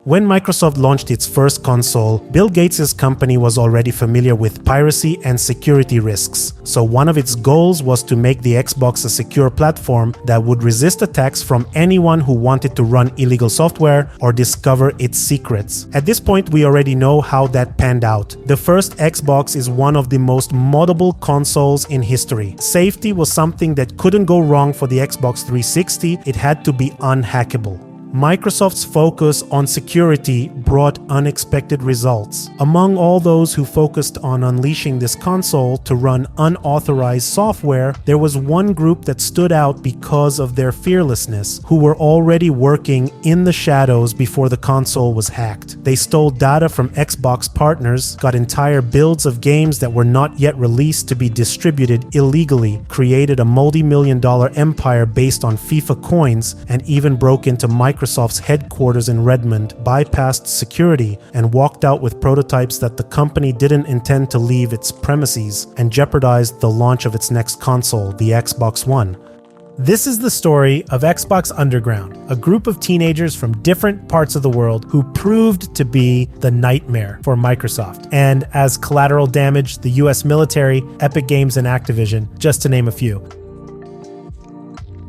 When Microsoft launched its first console, Bill Gates' company was already familiar with piracy and security risks, so one of its goals was to make the Xbox a secure platform that would resist attacks from anyone who wanted to run illegal software or discover its secrets. At this point, we already know how that panned out. The first Xbox is one of the most moddable consoles in history. Safety was something that couldn't go wrong for the Xbox 360, it had to be unhackable. Microsoft's focus on security brought unexpected results. Among all those who focused on unleashing this console to run unauthorized software, there was one group that stood out because of their fearlessness, who were already working in the shadows before the console was hacked. They stole data from Xbox partners, got entire builds of games that were not yet released to be distributed illegally, created a multi-million-dollar empire based on FIFA coins, and even broke into Microsoft's headquarters in Redmond, bypassed security, and walked out with prototypes that the company didn't intend to leave its premises, and jeopardized the launch of its next console, the Xbox One. This is the story of Xbox Underground, a group of teenagers from different parts of the world who proved to be the nightmare for Microsoft, and as collateral damage, the US military, Epic Games, and Activision, just to name a few.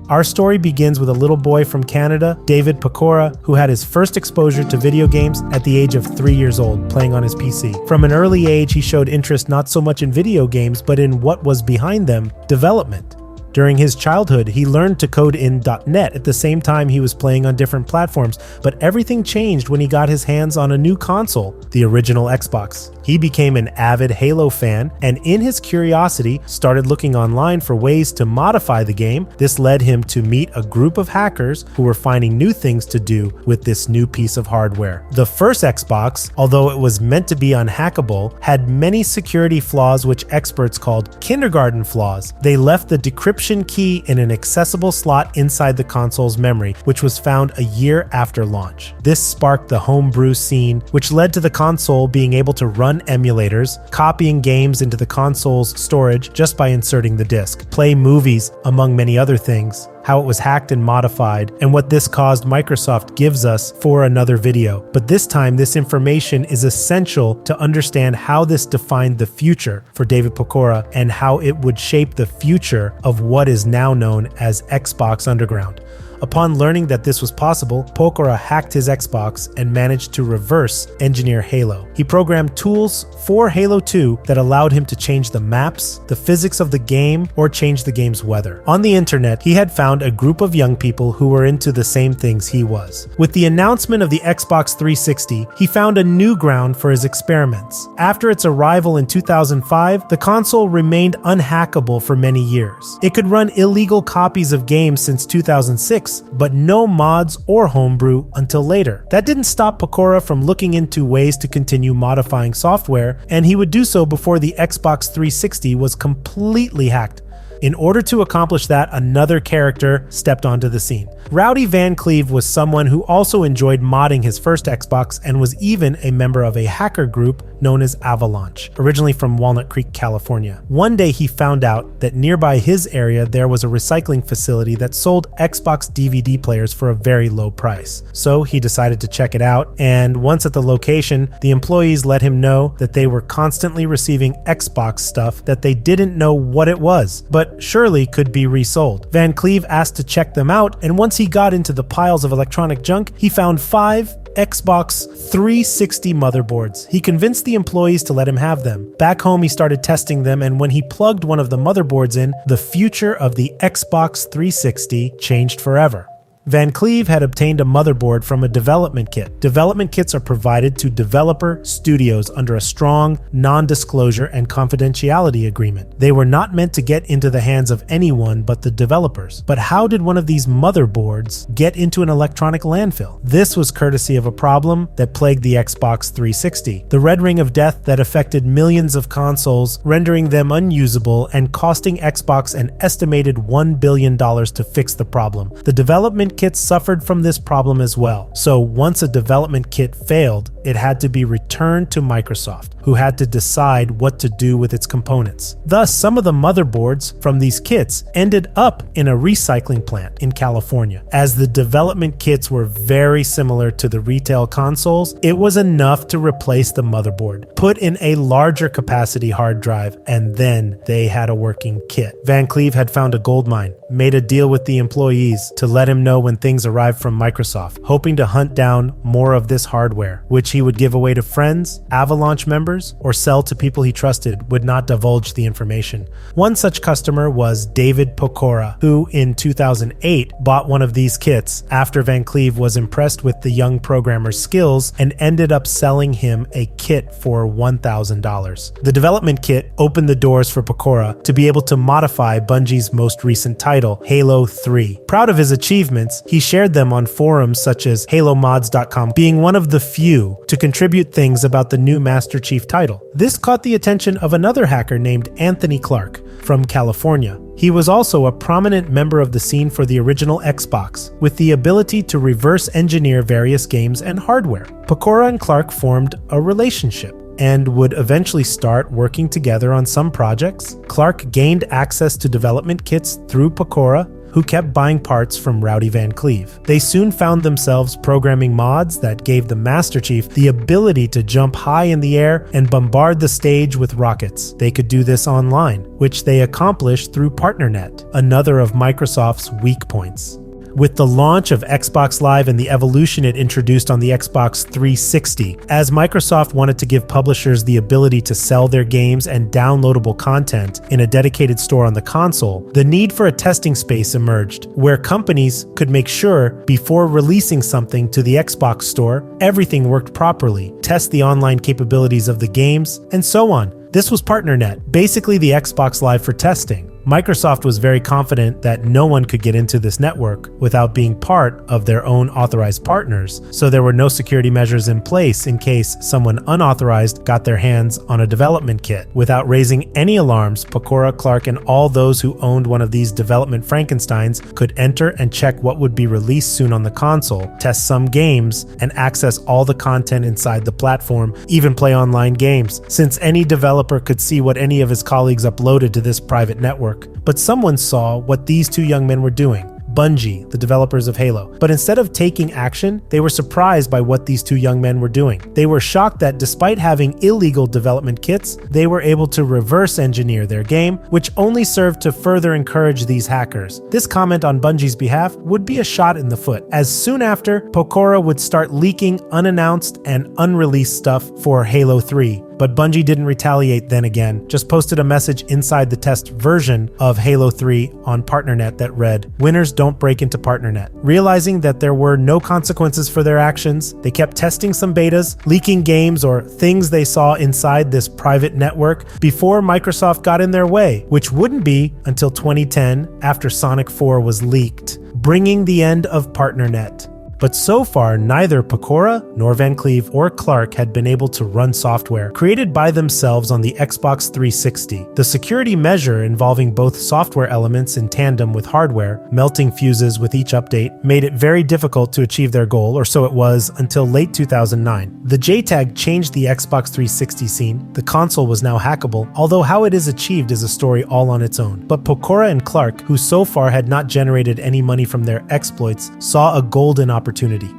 Our story begins with a little boy from Canada, David Pecora, who had his first exposure to video games at the age of 3 years old, playing on his PC. From an early age, he showed interest not so much in video games, but in what was behind them, development. During his childhood, he learned to code in .NET at the same time he was playing on different platforms, but everything changed when he got his hands on a new console, the original Xbox. He became an avid Halo fan, and in his curiosity, started looking online for ways to modify the game. This led him to meet a group of hackers who were finding new things to do with this new piece of hardware. The first Xbox, although it was meant to be unhackable, had many security flaws which experts called kindergarten flaws. They left the decryption key in an accessible slot inside the console's memory, which was found a year after launch. This sparked the homebrew scene, which led to the console being able to run emulators, copying games into the console's storage just by inserting the disc, play movies, among many other things. How it was hacked and modified, and what this caused Microsoft gives us for another video. But this time, this information is essential to understand how this defined the future for David Pecora and how it would shape the future of what is now known as Xbox Underground. Upon learning that this was possible, Pecora hacked his Xbox and managed to reverse engineer Halo. He programmed tools for Halo 2 that allowed him to change the maps, the physics of the game, or change the game's weather. On the internet, he had found a group of young people who were into the same things he was. With the announcement of the Xbox 360, he found a new ground for his experiments. After its arrival in 2005, the console remained unhackable for many years. It could run illegal copies of games since 2006, but no mods or homebrew until later. That didn't stop Pecora from looking into ways to continue modifying software, and he would do so before the Xbox 360 was completely hacked. In order to accomplish that, another character stepped onto the scene. Rowdy Van Cleve was someone who also enjoyed modding his first Xbox and was even a member of a hacker group known as Avalanche, originally from Walnut Creek, California. One day he found out that nearby his area there was a recycling facility that sold Xbox DVD players for a very low price. So he decided to check it out, and once at the location, the employees let him know that they were constantly receiving Xbox stuff that they didn't know what it was, but surely could be resold. Van Cleve asked to check them out, and once he got into the piles of electronic junk, he found 5 Xbox 360 motherboards. He convinced the employees to let him have them. Back home, he started testing them, and when he plugged one of the motherboards in, the future of the Xbox 360 changed forever. Van Cleve had obtained a motherboard from a development kit. Development kits are provided to developer studios under a strong non-disclosure and confidentiality agreement. They were not meant to get into the hands of anyone but the developers. But how did one of these motherboards get into an electronic landfill? This was courtesy of a problem that plagued the Xbox 360, the red ring of death that affected millions of consoles, rendering them unusable and costing Xbox an estimated $1 billion to fix the problem. The development kits suffered from this problem as well. So once a development kit failed, it had to be returned to Microsoft, who had to decide what to do with its components. Thus, some of the motherboards from these kits ended up in a recycling plant in California. As the development kits were very similar to the retail consoles, it was enough to replace the motherboard, put in a larger capacity hard drive, and then they had a working kit. Van Cleave had found a gold mine, made a deal with the employees to let him know when things arrived from Microsoft, hoping to hunt down more of this hardware, which he would give away to friends, Avalanche members, or sell to people he trusted, would not divulge the information. One such customer was David Pokora, who in 2008 bought one of these kits after Van Cleave was impressed with the young programmer's skills and ended up selling him a kit for $1,000. The development kit opened the doors for Pokora to be able to modify Bungie's most recent title, Halo 3. Proud of his achievements, he shared them on forums such as HaloMods.com, being one of the few to contribute things about the new Master Chief title. This caught the attention of another hacker named Anthony Clark from California. He was also a prominent member of the scene for the original Xbox, with the ability to reverse engineer various games and hardware. Pokora and Clark formed a relationship and would eventually start working together on some projects. Clark gained access to development kits through Pokora, who kept buying parts from Rowdy Van Cleave. They soon found themselves programming mods that gave the Master Chief the ability to jump high in the air and bombard the stage with rockets. They could do this online, which they accomplished through PartnerNet, another of Microsoft's weak points. With the launch of Xbox Live and the evolution it introduced on the Xbox 360, as Microsoft wanted to give publishers the ability to sell their games and downloadable content in a dedicated store on the console, the need for a testing space emerged, where companies could make sure, before releasing something to the Xbox store, everything worked properly, test the online capabilities of the games, and so on. This was PartnerNet, basically the Xbox Live for testing. Microsoft was very confident that no one could get into this network without being part of their own authorized partners, so there were no security measures in place in case someone unauthorized got their hands on a development kit. Without raising any alarms, Pokora, Clark, and all those who owned one of these development Frankensteins could enter and check what would be released soon on the console, test some games, and access all the content inside the platform, even play online games, since any developer could see what any of his colleagues uploaded to this private network. But someone saw what these two young men were doing. Bungie, the developers of Halo. But instead of taking action, they were surprised by what these two young men were doing. They were shocked that despite having illegal development kits, they were able to reverse engineer their game, which only served to further encourage these hackers. This comment on Bungie's behalf would be a shot in the foot, as soon after, Pokora would start leaking unannounced and unreleased stuff for Halo 3. But Bungie didn't retaliate then again, just posted a message inside the test version of Halo 3 on PartnerNet that read, "Winners don't break into PartnerNet." Realizing that there were no consequences for their actions, they kept testing some betas, leaking games or things they saw inside this private network before Microsoft got in their way, which wouldn't be until 2010 after Sonic 4 was leaked, bringing the end of PartnerNet. But so far, neither Pokora nor Van Cleave or Clark had been able to run software created by themselves on the Xbox 360. The security measure involving both software elements in tandem with hardware, melting fuses with each update, made it very difficult to achieve their goal, or so it was until late 2009. The JTAG changed the Xbox 360 scene. The console was now hackable, although how it is achieved is a story all on its own. But Pokora and Clark, who so far had not generated any money from their exploits, saw a golden opportunity.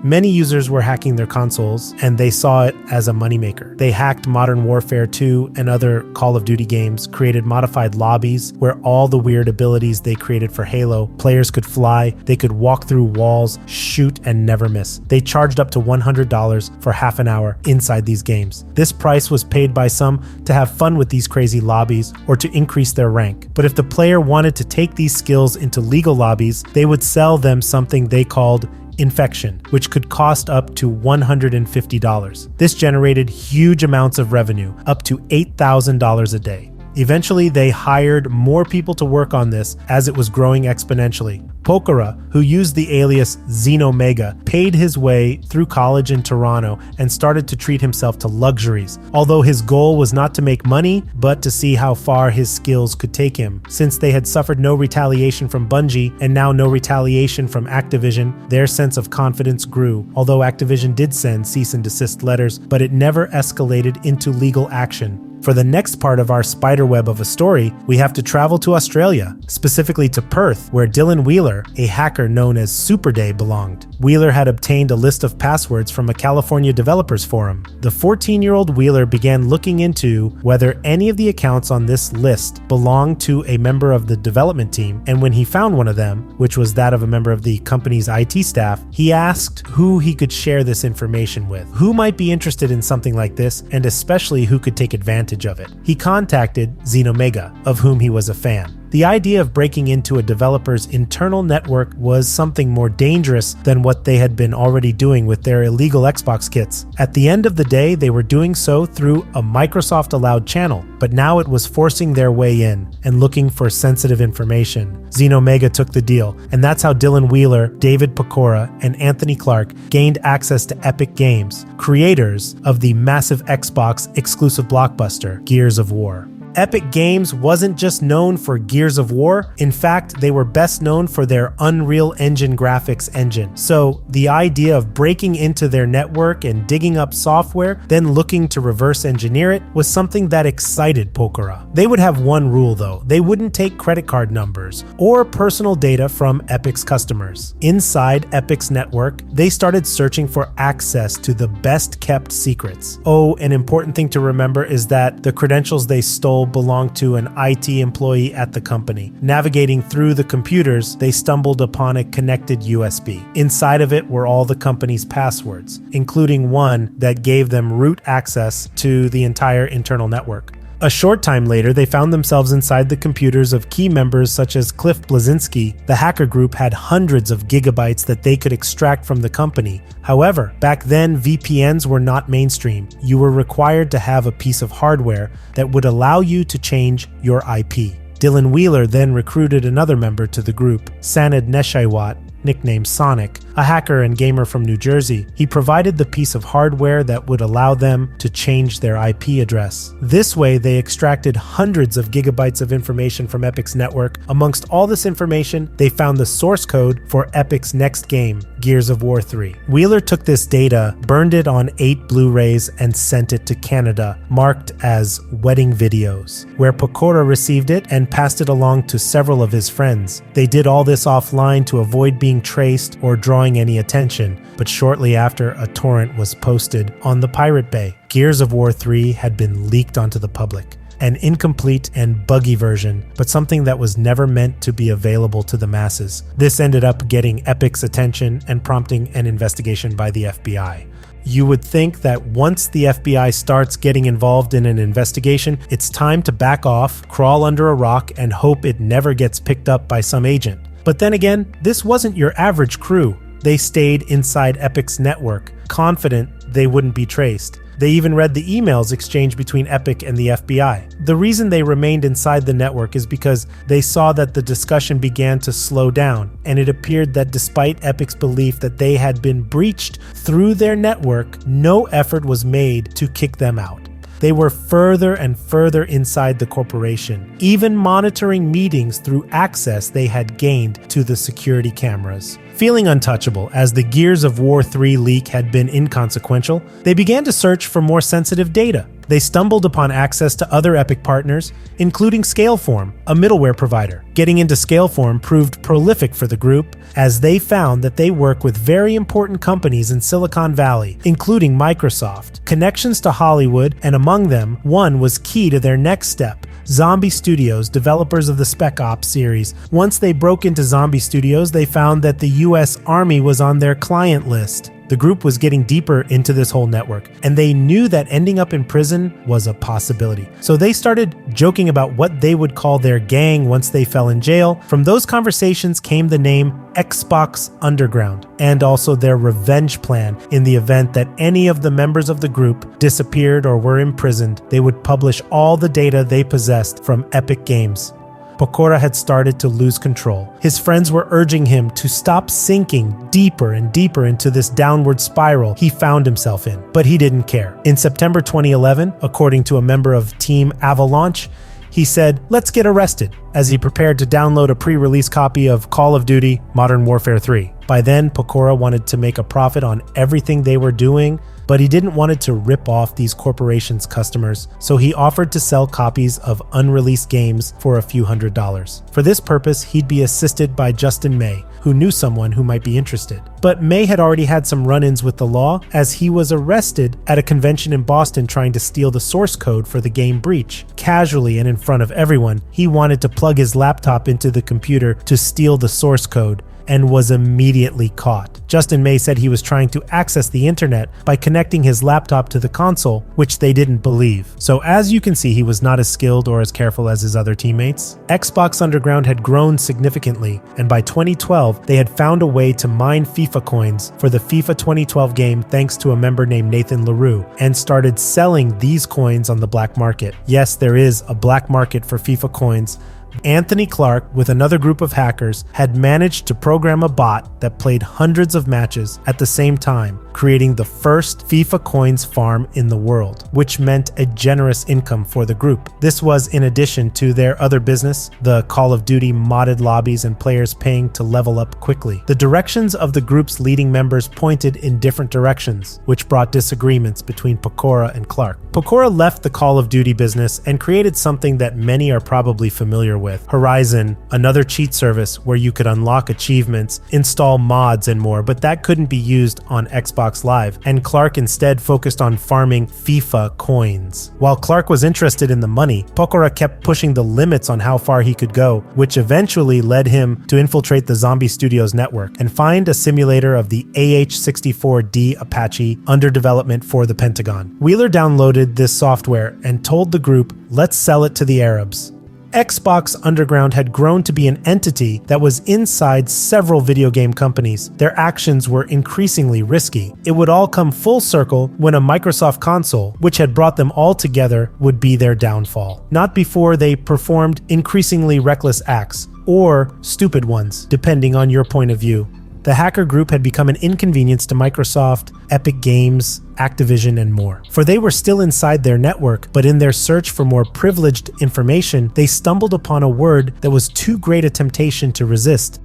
Many users were hacking their consoles, and they saw it as a moneymaker. They hacked Modern Warfare 2 and other Call of Duty games, created modified lobbies where all the weird abilities they created for Halo, players could fly, they could walk through walls, shoot, and never miss. They charged up to $100 for half an hour inside these games. This price was paid by some to have fun with these crazy lobbies or to increase their rank. But if the player wanted to take these skills into legal lobbies, they would sell them something they called infection, which could cost up to $150. This generated huge amounts of revenue, up to $8,000 a day. Eventually, they hired more people to work on this as it was growing exponentially. Pokora, who used the alias Xenomega, paid his way through college in Toronto and started to treat himself to luxuries, although his goal was not to make money, but to see how far his skills could take him. Since they had suffered no retaliation from Bungie and now no retaliation from Activision, their sense of confidence grew, although Activision did send cease and desist letters, but it never escalated into legal action. For the next part of our spiderweb of a story, we have to travel to Australia, specifically to Perth, where Dylan Wheeler, a hacker known as Superday, belonged. Wheeler had obtained a list of passwords from a California developers forum. The 14-year-old Wheeler began looking into whether any of the accounts on this list belonged to a member of the development team, and when he found one of them, which was that of a member of the company's IT staff, he asked who he could share this information with, who might be interested in something like this, and especially who could take advantage of it. He contacted Xenomega, of whom he was a fan. The idea of breaking into a developer's internal network was something more dangerous than what they had been already doing with their illegal Xbox kits. At the end of the day, they were doing so through a Microsoft-allowed channel, but now it was forcing their way in and looking for sensitive information. Xenomega took the deal, and that's how Dylan Wheeler, David Pecora, and Anthony Clark gained access to Epic Games, creators of the massive Xbox exclusive blockbuster, Gears of War. Epic Games wasn't just known for Gears of War. In fact, they were best known for their Unreal Engine graphics engine. So the idea of breaking into their network and digging up software, then looking to reverse engineer it, was something that excited Pokora. They would have one rule though. They wouldn't take credit card numbers or personal data from Epic's customers. Inside Epic's network, they started searching for access to the best kept secrets. Oh, an important thing to remember is that the credentials they stole belonged to an IT employee at the company. Navigating through the computers, they stumbled upon a connected USB. Inside of it were all the company's passwords, including one that gave them root access to the entire internal network. A short time later, they found themselves inside the computers of key members such as Cliff Bleszinski. The hacker group had hundreds of gigabytes that they could extract from the company. However, back then, VPNs were not mainstream. You were required to have a piece of hardware that would allow you to change your IP. Dylan Wheeler then recruited another member to the group, Sanad Neshaiwat, nicknamed Sonic, a hacker and gamer from New Jersey. He provided the piece of hardware that would allow them to change their IP address. This way, they extracted hundreds of gigabytes of information from Epic's network. Amongst all this information, they found the source code for Epic's next game, Gears of War 3. Wheeler took this data, burned it on 8 Blu-rays, and sent it to Canada, marked as wedding videos, where Pecora received it and passed it along to several of his friends. They did all this offline to avoid being traced or drawing any attention, but shortly after, a torrent was posted on the Pirate Bay. Gears of War 3 had been leaked onto the public. An incomplete and buggy version, but something that was never meant to be available to the masses. This ended up getting Epic's attention and prompting an investigation by the FBI. You would think that once the FBI starts getting involved in an investigation, it's time to back off, crawl under a rock, and hope it never gets picked up by some agent. But then again, this wasn't your average crew. They stayed inside Epic's network, confident they wouldn't be traced. They even read the emails exchanged between Epic and the FBI. The reason they remained inside the network is because they saw that the discussion began to slow down, and it appeared that despite Epic's belief that they had been breached through their network, no effort was made to kick them out. They were further and further inside the corporation, even monitoring meetings through access they had gained to the security cameras. Feeling untouchable as the Gears of War 3 leak had been inconsequential, they began to search for more sensitive data. They stumbled upon access to other Epic partners, including Scaleform, a middleware provider. Getting into Scaleform proved prolific for the group, as they found that they work with very important companies in Silicon Valley, including Microsoft, connections to Hollywood, and among them, one was key to their next step: Zombie Studios, developers of the Spec Ops series. Once they broke into Zombie Studios, they found that the US Army was on their client list. The group was getting deeper into this whole network, and they knew that ending up in prison was a possibility. So they started joking about what they would call their gang once they fell in jail. From those conversations came the name Xbox Underground, and also their revenge plan. In the event that any of the members of the group disappeared or were imprisoned, they would publish all the data they possessed from Epic Games. Pokora had started to lose control. His friends were urging him to stop sinking deeper and deeper into this downward spiral he found himself in, but he didn't care. In September 2011, according to a member of Team Avalanche, he said, "Let's get arrested," as he prepared to download a pre-release copy of Call of Duty Modern Warfare 3. By then, Pokora wanted to make a profit on everything they were doing, but he didn't want it to rip off these corporations' customers, so he offered to sell copies of unreleased games for a few $100s. For this purpose, he'd be assisted by Justin May, who knew someone who might be interested. But May had already had some run-ins with the law, as he was arrested at a convention in Boston trying to steal the source code for the game Breach. Casually and in front of everyone, he wanted to plug his laptop into the computer to steal the source code, and was immediately caught. Justin May said he was trying to access the internet by connecting his laptop to the console, which they didn't believe. So as you can see, he was not as skilled or as careful as his other teammates. Xbox Underground had grown significantly, and by 2012, they had found a way to mine FIFA coins for the FIFA 2012 game thanks to a member named Nathan LaRue, and started selling these coins on the black market. Yes, there is a black market for FIFA coins. Anthony Clark, with another group of hackers, had managed to program a bot that played hundreds of matches at the same time, creating the first FIFA coins farm in the world, which meant a generous income for the group. This was in addition to their other business, the Call of Duty modded lobbies and players paying to level up quickly. The directions of the group's leading members pointed in different directions, which brought disagreements between Pokora and Clark. Pokora left the Call of Duty business and created something that many are probably familiar with, Horizon, another cheat service where you could unlock achievements, install mods and more, but that couldn't be used on Xbox Live, and Clark instead focused on farming FIFA coins. While Clark was interested in the money, Pokora kept pushing the limits on how far he could go, which eventually led him to infiltrate the Zombie Studios network and find a simulator of the AH-64D Apache under development for the Pentagon. Wheeler downloaded this software and told the group, "Let's sell it to the Arabs." Xbox Underground had grown to be an entity that was inside several video game companies. Their actions were increasingly risky. It would all come full circle when a Microsoft console, which had brought them all together, would be their downfall. Not before they performed increasingly reckless acts, or stupid ones, depending on your point of view. The hacker group had become an inconvenience to Microsoft, Epic Games, Activision, and more. For they were still inside their network, but in their search for more privileged information, they stumbled upon a word that was too great a temptation to resist.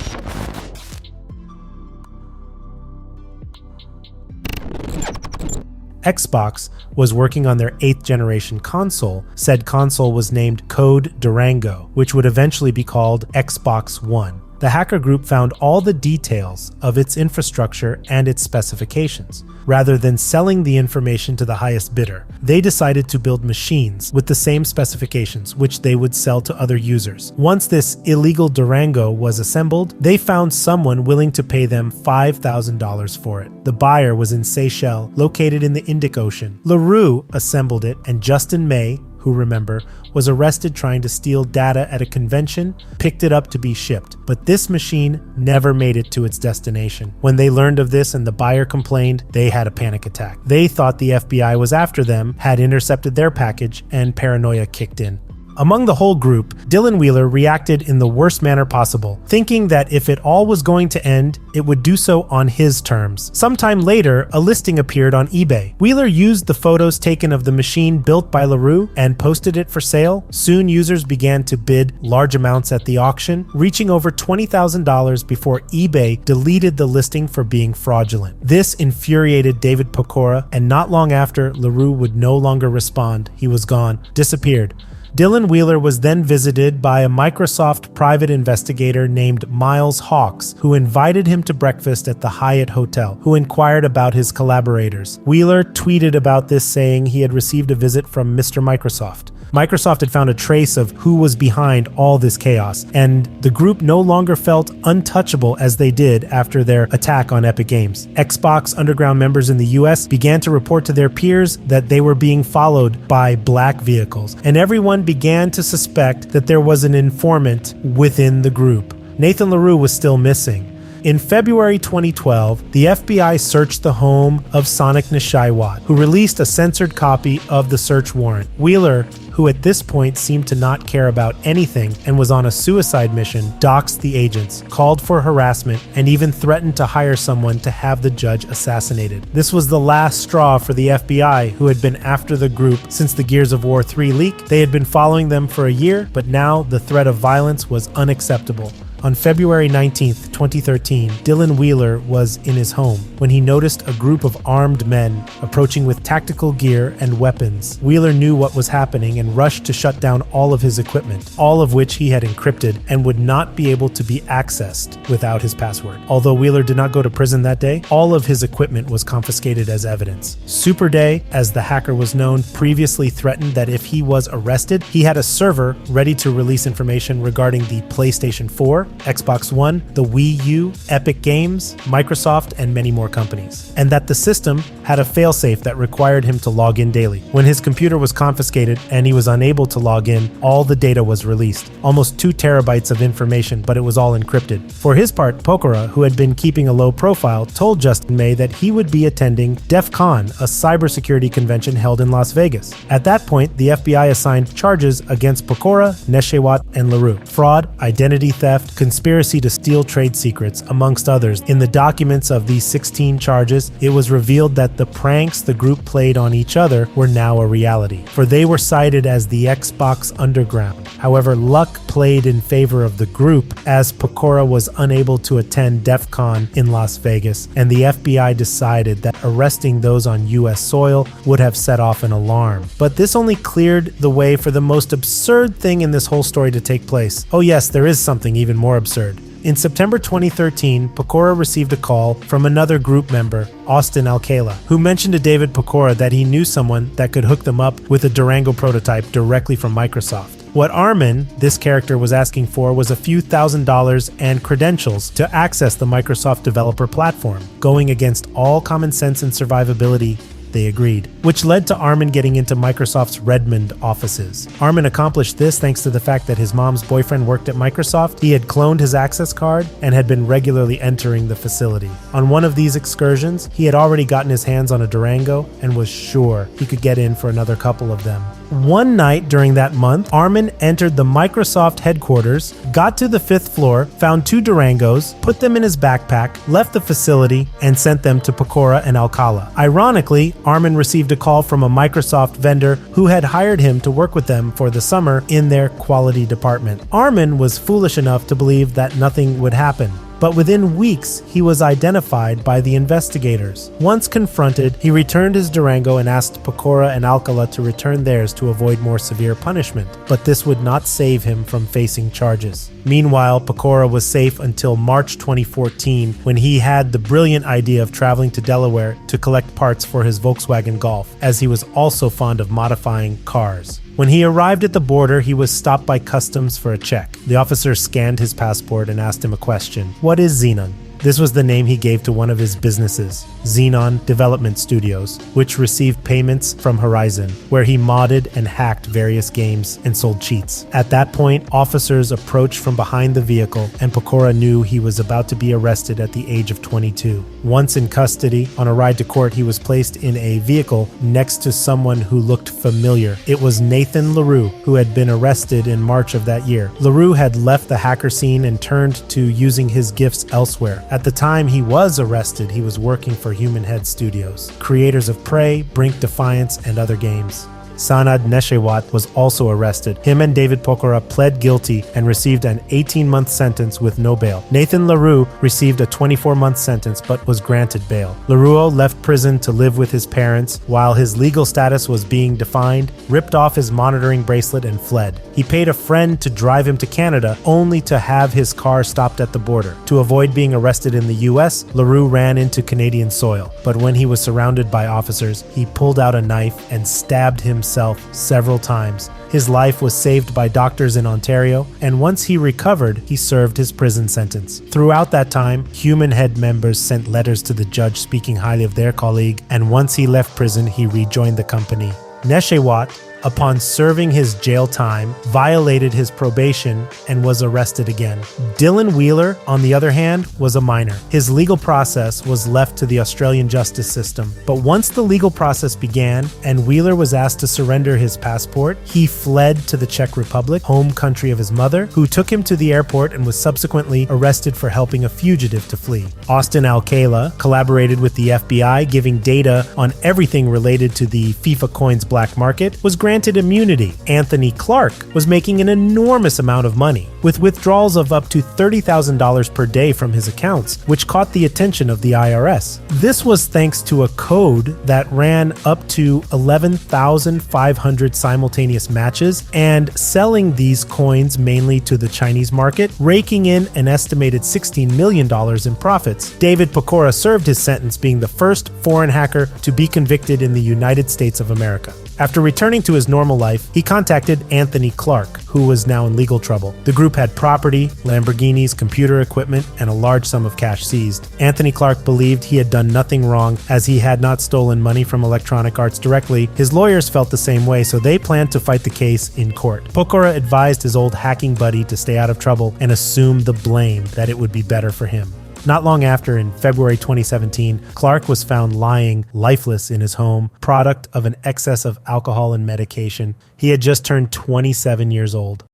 Xbox was working on their 8th generation console. Said console was named Code Durango, which would eventually be called Xbox One. The hacker group found all the details of its infrastructure and its specifications. Rather than selling the information to the highest bidder, they decided to build machines with the same specifications, which they would sell to other users. Once this illegal Durango was assembled, they found someone willing to pay them $5,000 for it. The buyer was in Seychelles, located in the Indic Ocean. LaRue assembled it, and Justin May, who, remember, was arrested trying to steal data at a convention, picked it up to be shipped. But this machine never made it to its destination. When they learned of this and the buyer complained, they had a panic attack. They thought the FBI was after them, had intercepted their package, and paranoia kicked in. Among the whole group, Dylan Wheeler reacted in the worst manner possible, thinking that if it all was going to end, it would do so on his terms. Sometime later, a listing appeared on eBay. Wheeler used the photos taken of the machine built by LaRue and posted it for sale. Soon, users began to bid large amounts at the auction, reaching over $20,000 before eBay deleted the listing for being fraudulent. This infuriated David Pokora, and not long after, LaRue would no longer respond. He was gone, disappeared. Dylan Wheeler was then visited by a Microsoft private investigator named Miles Hawks, who invited him to breakfast at the Hyatt Hotel, who inquired about his collaborators. Wheeler tweeted about this, saying he had received a visit from Mr. Microsoft. Microsoft had found a trace of who was behind all this chaos, and the group no longer felt untouchable as they did after their attack on Epic Games. Xbox Underground members in the US began to report to their peers that they were being followed by black vehicles, and everyone began to suspect that there was an informant within the group. Nathan LaRue was still missing. In February 2012, the FBI searched the home of Sonic Nishaiwat, who released a censored copy of the search warrant. Wheeler, who at this point seemed to not care about anything and was on a suicide mission, doxed the agents, called for harassment, and even threatened to hire someone to have the judge assassinated. This was the last straw for the FBI, who had been after the group since the Gears of War 3 leak. They had been following them for a year, but now the threat of violence was unacceptable. On February 19, 2013, Dylan Wheeler was in his home when he noticed a group of armed men approaching with tactical gear and weapons. Wheeler knew what was happening and rushed to shut down all of his equipment, all of which he had encrypted and would not be able to be accessed without his password. Although Wheeler did not go to prison that day, all of his equipment was confiscated as evidence. Super Day, as the hacker was known, previously threatened that if he was arrested, he had a server ready to release information regarding the PlayStation 4, Xbox One, the Wii U, Epic Games, Microsoft, and many more companies, and that the system had a failsafe that required him to log in daily. When his computer was confiscated and he was unable to log in, all the data was released, almost 2 terabytes of information, but it was all encrypted. For his part, Pokora, who had been keeping a low profile, told Justin May that he would be attending DEF CON, a cybersecurity convention held in Las Vegas. At that point, the FBI assigned charges against Pokora, Neshewat, and LaRue: fraud, identity theft, conspiracy to steal trade secrets, amongst others. In the documents of these 16 charges, it was revealed that the pranks the group played on each other were now a reality, for they were cited as the Xbox Underground. However, luck played in favor of the group, as Pokora was unable to attend DEF CON in Las Vegas, and the FBI decided that arresting those on US soil would have set off an alarm. But this only cleared the way for the most absurd thing in this whole story to take place. Oh yes, there is something even more absurd. In September 2013, Pokora received a call from another group member, Austin Alcala, who mentioned to David Pokora that he knew someone that could hook them up with a Durango prototype directly from Microsoft. What Armin, this character, was asking for was a few $1,000s and credentials to access the Microsoft developer platform. Going against all common sense and survivability, they agreed, which led to Armin getting into Microsoft's Redmond offices. Armin accomplished this thanks to the fact that his mom's boyfriend worked at Microsoft. He had cloned his access card and had been regularly entering the facility. On one of these excursions, he had already gotten his hands on a Durango and was sure he could get in for another couple of them. One night during that month, Armin entered the Microsoft headquarters, got to the 5th floor, found 2 Durangos, put them in his backpack, left the facility, and sent them to Pokora and Alcala. Ironically, Armin received a call from a Microsoft vendor who had hired him to work with them for the summer in their quality department. Armin was foolish enough to believe that nothing would happen. But within weeks, he was identified by the investigators. Once confronted, he returned his Durango and asked Pokora and Alcala to return theirs to avoid more severe punishment, but this would not save him from facing charges. Meanwhile, Pokora was safe until March 2014, when he had the brilliant idea of traveling to Delaware to collect parts for his Volkswagen Golf, as he was also fond of modifying cars. When he arrived at the border, he was stopped by customs for a check. The officer scanned his passport and asked him a question. What is Xenon? This was the name he gave to one of his businesses, Xenon Development Studios, which received payments from Horizon, where he modded and hacked various games and sold cheats. At that point, officers approached from behind the vehicle, and Pokora knew he was about to be arrested at the age of 22. Once in custody, on a ride to court, he was placed in a vehicle next to someone who looked familiar. It was Nathan LaRue, who had been arrested in March of that year. LaRue had left the hacker scene and turned to using his gifts elsewhere. At the time he was arrested, he was working for Human Head Studios, creators of Prey, Brink Defiance, and other games. Sanad Neshewat was also arrested. Him and David Pokora pled guilty and received an 18-month sentence with no bail. Nathan LaRue received a 24-month sentence but was granted bail. LaRue left prison to live with his parents while his legal status was being defined, ripped off his monitoring bracelet, and fled. He paid a friend to drive him to Canada only to have his car stopped at the border. To avoid being arrested in the US, LaRue ran into Canadian soil, but when he was surrounded by officers, he pulled out a knife and stabbed himself several times. His life was saved by doctors in Ontario, and once he recovered, he served his prison sentence. Throughout that time, Human Head members sent letters to the judge speaking highly of their colleague, and once he left prison, he rejoined the company. Neshewat, upon serving his jail time, violated his probation and was arrested again. Dylan Wheeler, on the other hand, was a minor. His legal process was left to the Australian justice system. But once the legal process began and Wheeler was asked to surrender his passport, he fled to the Czech Republic, home country of his mother, who took him to the airport and was subsequently arrested for helping a fugitive to flee. Austin Alcala collaborated with the FBI, giving data on everything related to the FIFA coins black market, was granted immunity. Anthony Clark was making an enormous amount of money, with withdrawals of up to $30,000 per day from his accounts, which caught the attention of the IRS. This was thanks to a code that ran up to 11,500 simultaneous matches and selling these coins mainly to the Chinese market, raking in an estimated $16 million in profits. David Pokora served his sentence, being the first foreign hacker to be convicted in the United States of America. After returning to his normal life, he contacted Anthony Clark, who was now in legal trouble. The group had property, Lamborghinis, computer equipment, and a large sum of cash seized. Anthony Clark believed he had done nothing wrong as he had not stolen money from Electronic Arts directly. His lawyers felt the same way, so they planned to fight the case in court. Pokora advised his old hacking buddy to stay out of trouble and assume the blame, that it would be better for him. Not long after, in February 2017, Clark was found lying lifeless in his home, product of an excess of alcohol and medication. He had just turned 27 years old.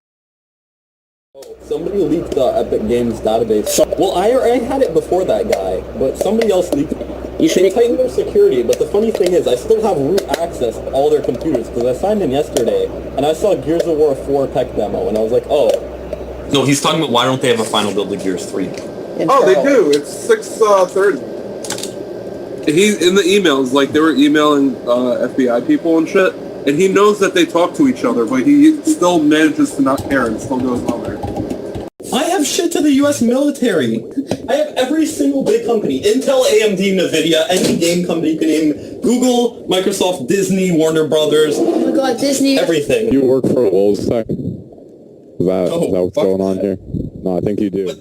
Somebody leaked the Epic Games database. Well, I had it before that guy, but somebody else leaked it. You should tighten their security, but the funny thing is, I still have root access to all their computers, because I signed in yesterday, and I saw Gears of War 4 tech demo, and I was like, oh. No, he's talking about why don't they have a final build of Gears 3? Oh, they do. It's 6:30. He in the emails, like they were emailing FBI people and shit, and he knows that they talk to each other, but he still manages to not care and still goes on there. I have shit to the U.S. military. I have every single big company: Intel, AMD, Nvidia, any game company you can name, Google, Microsoft, Disney, Warner Brothers. Oh my God, Disney! Everything. You work for Wolves Tech? Is that what's going on here? No, I think you do.